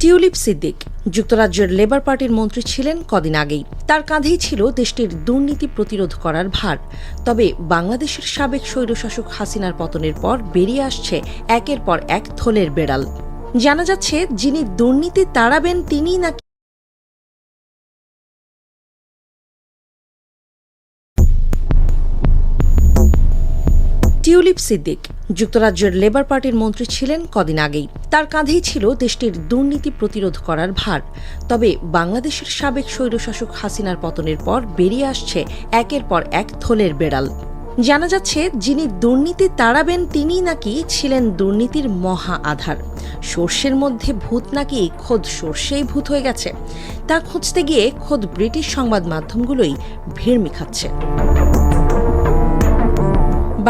Tulip Siddique যুক্তরাজ্যের labour পার্টির মন্ত্রী ছিলেন কদিন আগেই। তার কাঁধেই ছিল দেশটির দুর্নীতি প্রতিরোধ করার ভার। তবে বাংলাদেশের সাবেক স্বৈরশাসক হাসিনার পতনের পর বেরিয়ে আসছে একের পর এক থলের বেড়াল। জানা যাচ্ছে, যিনি দুর্নীতি তাড়াবেন তিনিই নাকি টিউলিপ সিদ্দিক যুক্তরাজ্যের লেবার পার্টির মন্ত্রী ছিলেন কদিন আগেই। তার কাঁধেই ছিল দেশটির দুর্নীতি প্রতিরোধ করার ভার। তবে বাংলাদেশের সাবেক স্বৈরশাসক হাসিনার পতনের পর বেরিয়ে আসছে একের পর এক থলের বেড়াল। জানা যাচ্ছে, যিনি দুর্নীতি তাড়াবেন তিনিই নাকি ছিলেন দুর্নীতির মহা আধার। সর্ষের মধ্যে ভূত নাকি খোদ সর্ষেই ভূত হয়ে গেছে, তা খুঁজতে গিয়ে খোদ ব্রিটিশ সংবাদ মাধ্যমগুলোই ভিড়মি খাচ্ছে।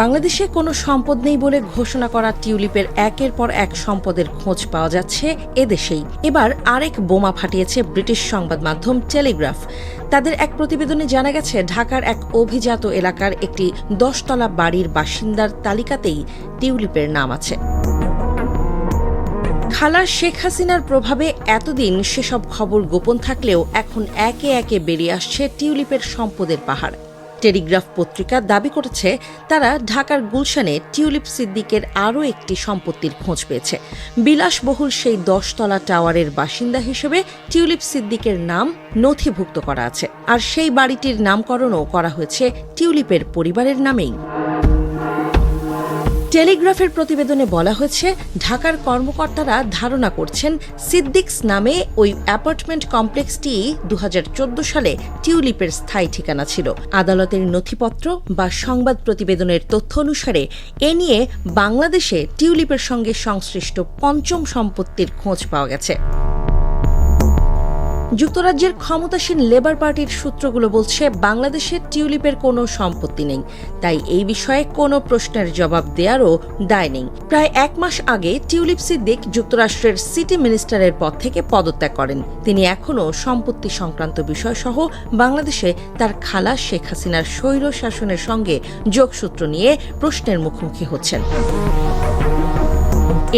বাংলাদেশে কোনো সম্পদ নেই বলে ঘোষণা করা টিউলিপের একের পর এক সম্পদের খোঁজ পাওয়া যাচ্ছে এদেশেই। এবার আরেক বোমা ফাটিয়েছে ব্রিটিশ সংবাদ মাধ্যম টেলিগ্রাফ। তাদের এক প্রতিবেদনে জানা গেছে, ঢাকার এক অভিজাত এলাকার একটি 10 তলা বাড়ির বাসিন্দার তালিকাতেই টিউলিপের নাম আছে। খালা শেখ হাসিনার প্রভাবে এতদিন সেসব খবর গোপন থাকলেও এখন একে একে বেরিয়ে আসছে টিউলিপের সম্পদের পাহাড়। টেলিগ্রাফ পত্রিকা দাবি করেছে, তারা ঢাকার গুলশানে টিউলিপ সিদ্দিকের আরও একটি সম্পত্তির খোঁজ পেয়েছে। বিলাসবহুল সেই 10 তলা টাওয়ারের বাসিন্দা হিসেবে টিউলিপ সিদ্দিকের নাম নথিভুক্ত করা আছে, আর সেই বাড়িটির নামকরণও করা হয়েছে টিউলিপের পরিবারের নামেই। টেলিগ্রাফের প্রতিবেদনে বলা হয়েছে, ঢাকার কর্মকর্তারা ধারণা করছেন সিদ্দিকস নামে ওই অ্যাপার্টমেন্ট কমপ্লেক্সটি 2014 সালে টিউলিপের স্থায়ী ঠিকানা ছিল। আদালতের নথিপত্র বা সংবাদ প্রতিবেদনের তথ্য অনুসারে এ নিয়ে বাংলাদেশে টিউলিপের সঙ্গে সংশ্লিষ্ট পঞ্চম সম্পত্তির খোঁজ পাওয়া গেছে। যুক্তরাজ্যের ক্ষমতাসীন লেবার পার্টির সূত্রগুলো বলছে, বাংলাদেশে টিউলিপের কোনো সম্পত্তি নেই, তাই এই বিষয়ে কোনো প্রশ্নের জবাব দেওয়ারও দায় নেই। প্রায় 1 মাস আগে টিউলিপ সিদ্দিক যুক্তরাষ্ট্রের সিটি মিনিস্টারের পদ থেকে পদত্যাগ করেন। তিনি এখনও সম্পত্তি সংক্রান্ত বিষয়সহ বাংলাদেশে তার খালা শেখ হাসিনার স্বৈর শাসনের সঙ্গে যোগসূত্র নিয়ে প্রশ্নের মুখোমুখি হচ্ছেন।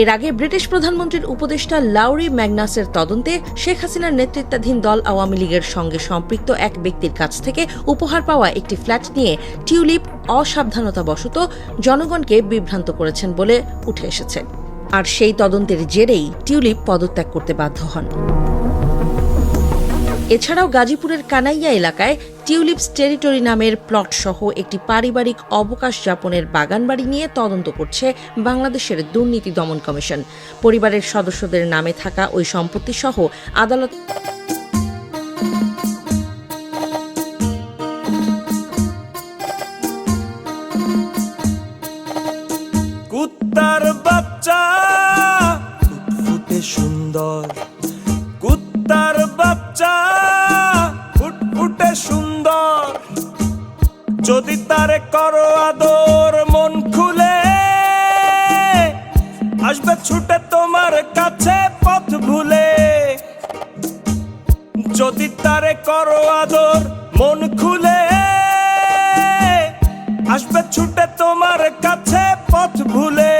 এর আগে ব্রিটিশ প্রধানমন্ত্রীর উপদেষ্টা লাউরি ম্যাগনাসের তদন্তে শেখ হাসিনার নেতৃত্বাধীন দল আওয়ামী লীগের সঙ্গে সম্পৃক্ত এক ব্যক্তির কাছ থেকে উপহার পাওয়া একটি ফ্ল্যাট নিয়ে টিউলিপ অসাবধানতাবশত জনগণকে বিভ্রান্ত করেছেন বলে উঠে এসেছে। আর সেই তদন্তের জেরেই টিউলিপ পদত্যাগ করতে বাধ্য হন। এছাড়াও গাজীপুরের কানাইয়া এলাকায় টিউলিপস টেরিটরি নামের প্লট সহ একটি পারিবারিক অবকাশ যাপনের বাগানবাড়ি নিয়ে তদন্ত করছে বাংলাদেশের দুর্নীতি দমন কমিশন। পরিবারের সদস্যদের নামে থাকা ওই সম্পত্তি সহ আদালত কুত্তার বাচ্চা ফুটফুটে সুন্দর, কুত্তার বাচ্চা ফুটফুটে সুন্দর, যদি তারে করো আদর মন খুলে, আসবে ছুটে তোমার কাছে পথ ভুলে। যদি তারে করো আদর মন খুলে, আসবে ছুটে তোমার কাছে পথ ভুলে।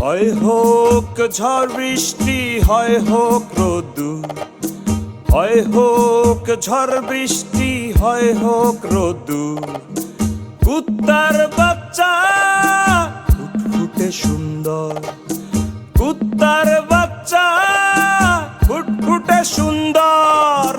হয় হোক ঝড় বৃষ্টি, হয় হোক রোদ্দুর, হয় হোক ঝড় বৃষ্টি, হয় হোক রোদ্দুর, কুত্তার বাচ্চা ফুটফুটে সুন্দর, কুত্তার বাচ্চা ফুটফুটে সুন্দর।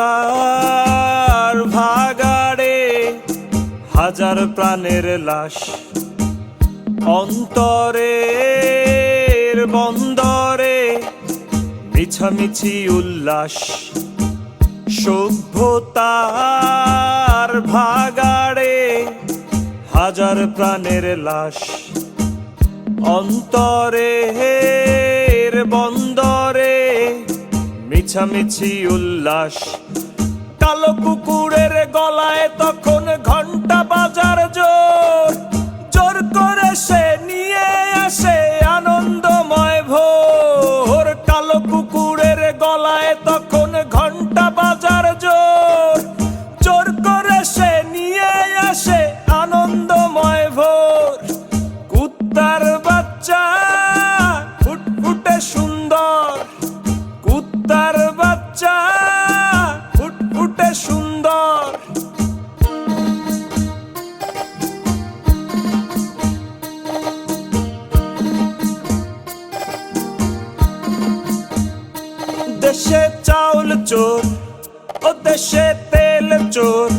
সভ্যতার ভাগাড়ে হাজার প্রাণের লাশ, অন্তরের বন্দরে মিছামিছি উল্লাস। সভ্যতার ভাগাড়ে হাজার প্রাণের লাশ, অন্তরের বন্দরে মিছামিছি উল্লাস। কালো কুকুরের গলায় তখন ঘন্টা চালায় তখন ঘন্টা বাজার জোর, জোর করে সে নিয়ে আসে আনন্দময় ভোর। কুত্তার বাচ্চা ফুটফুটে সুন্দর, কুত্তার বাচ্চা ফুটফুটে সুন্দর। দেশে চাউল চোর, ও দেশে তেল চোর,